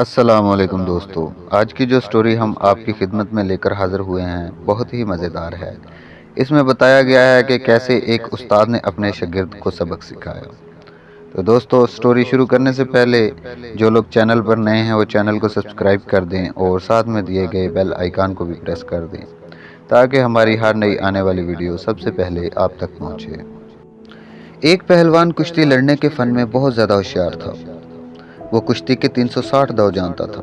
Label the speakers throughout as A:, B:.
A: السلام علیکم دوستو، آج کی جو سٹوری ہم آپ کی خدمت میں لے کر حاضر ہوئے ہیں بہت ہی مزیدار ہے۔ اس میں بتایا گیا ہے کہ کیسے ایک استاد نے اپنے شاگرد کو سبق سکھایا۔ تو دوستو، سٹوری شروع کرنے سے پہلے جو لوگ چینل پر نئے ہیں وہ چینل کو سبسکرائب کر دیں اور ساتھ میں دیے گئے بیل آئیکن کو بھی پریس کر دیں تاکہ ہماری ہر نئی آنے والی ویڈیو سب سے پہلے آپ تک پہنچے۔ ایک پہلوان کشتی لڑنے کے فن میں بہت زیادہ ہوشیار تھا۔ وہ کشتی کے 360 داؤ جانتا تھا۔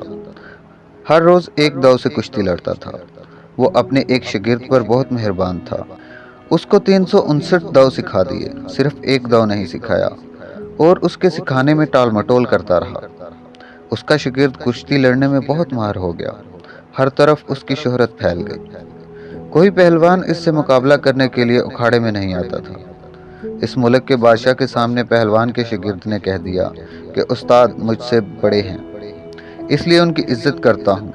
A: ہر روز ایک داؤ سے کشتی لڑتا تھا۔ وہ اپنے ایک شاگرد پر بہت مہربان تھا۔ اس کو 359 داؤ سکھا دیے، صرف ایک داؤ نہیں سکھایا، اور اس کے سکھانے میں ٹال مٹول کرتا رہا۔ اس کا شاگرد کشتی لڑنے میں بہت ماہر ہو گیا۔ ہر طرف اس کی شہرت پھیل گئی۔ کوئی پہلوان اس سے مقابلہ کرنے کے لیے اکھاڑے میں نہیں آتا تھا۔ اس ملک کے بادشاہ کے سامنے پہلوان کے شاگرد نے کہہ دیا کہ استاد مجھ سے بڑے ہیں، اس لیے ان کی عزت کرتا ہوں،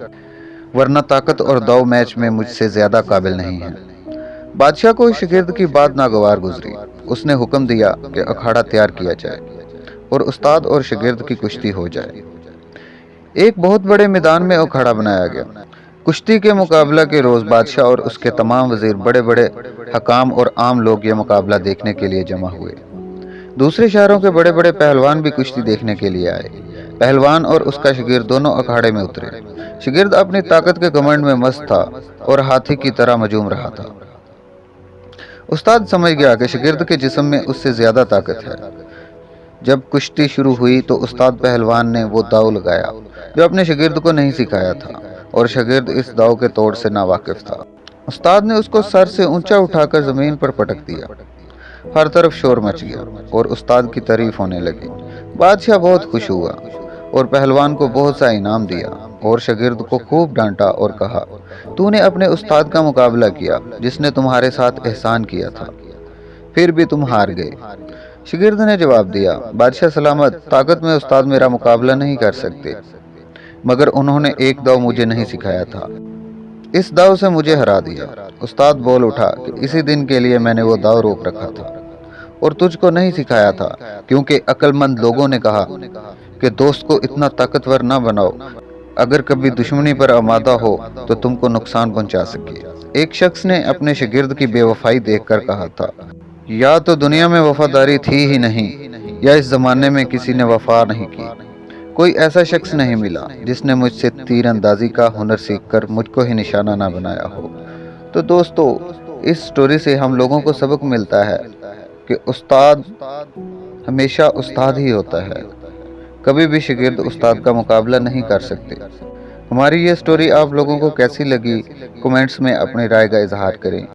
A: ورنہ طاقت اور داؤ میچ میں مجھ سے زیادہ قابل نہیں ہیں۔ بادشاہ کو اس شاگرد کی بات ناگوار گزری۔ اس نے حکم دیا کہ اکھاڑا تیار کیا جائے اور استاد اور شاگرد کی کشتی ہو جائے۔ ایک بہت بڑے میدان میں اکھاڑا بنایا گیا۔ کشتی کے مقابلہ کے روز بادشاہ اور اس کے تمام وزیر، بڑے بڑے حکام اور عام لوگ یہ مقابلہ دیکھنے کے لیے جمع ہوئے۔ دوسرے شہروں کے بڑے بڑے پہلوان بھی کشتی دیکھنے کے لیے آئے۔ پہلوان اور اس کا شاگرد دونوں اکھاڑے میں اترے۔ شاگرد اپنی طاقت کے گھمنڈ میں مست تھا اور ہاتھی کی طرح مجوم رہا تھا۔ استاد سمجھ گیا کہ شاگرد کے جسم میں اس سے زیادہ طاقت ہے۔ جب کشتی شروع ہوئی تو استاد پہلوان نے وہ داؤ لگایا جو اپنے شاگرد کو نہیں سکھایا تھا، اور شاگرد اس داؤ کے توڑ سے ناواقف تھا۔ استاد نے اس کو سر سے اونچا اٹھا کر زمین پر پٹک دیا۔ ہر طرف شور مچ گیا اور استاد کی تعریف ہونے لگی۔ بادشاہ بہت خوش ہوا اور پہلوان کو بہت سا انعام دیا، اور شاگرد کو خوب ڈانٹا اور کہا، تو نے اپنے استاد کا مقابلہ کیا جس نے تمہارے ساتھ احسان کیا تھا، پھر بھی تم ہار گئے۔ شاگرد نے جواب دیا، بادشاہ سلامت، طاقت میں استاد میرا مقابلہ نہیں کر سکتے، مگر انہوں نے ایک داؤ مجھے نہیں سکھایا تھا، اس داؤ سے مجھے ہرا دیا۔ استاد بول اٹھا کہ اسی دن کے لیے میں نے وہ داؤ روک رکھا تھا اور تجھ کو نہیں سکھایا تھا، کیونکہ عقل مند لوگوں نے کہا کہ دوست کو اتنا طاقتور نہ بناؤ، اگر کبھی دشمنی پر آمادہ ہو تو تم کو نقصان پہنچا سکے۔ ایک شخص نے اپنے شاگرد کی بے وفائی دیکھ کر کہا تھا، یا تو دنیا میں وفاداری تھی ہی نہیں، یا اس زمانے میں کسی نے وفا نہیں کی۔ کوئی ایسا شخص نہیں ملا جس نے مجھ سے تیر اندازی کا ہنر سیکھ کر مجھ کو ہی نشانہ نہ بنایا ہو۔ تو دوستو، اس سٹوری سے ہم لوگوں کو سبق ملتا ہے کہ استاد ہمیشہ استاد ہی ہوتا ہے، کبھی بھی شاگرد استاد کا مقابلہ نہیں کر سکتے۔ ہماری یہ سٹوری آپ لوگوں کو کیسی لگی، کمنٹس میں اپنی رائے کا اظہار کریں۔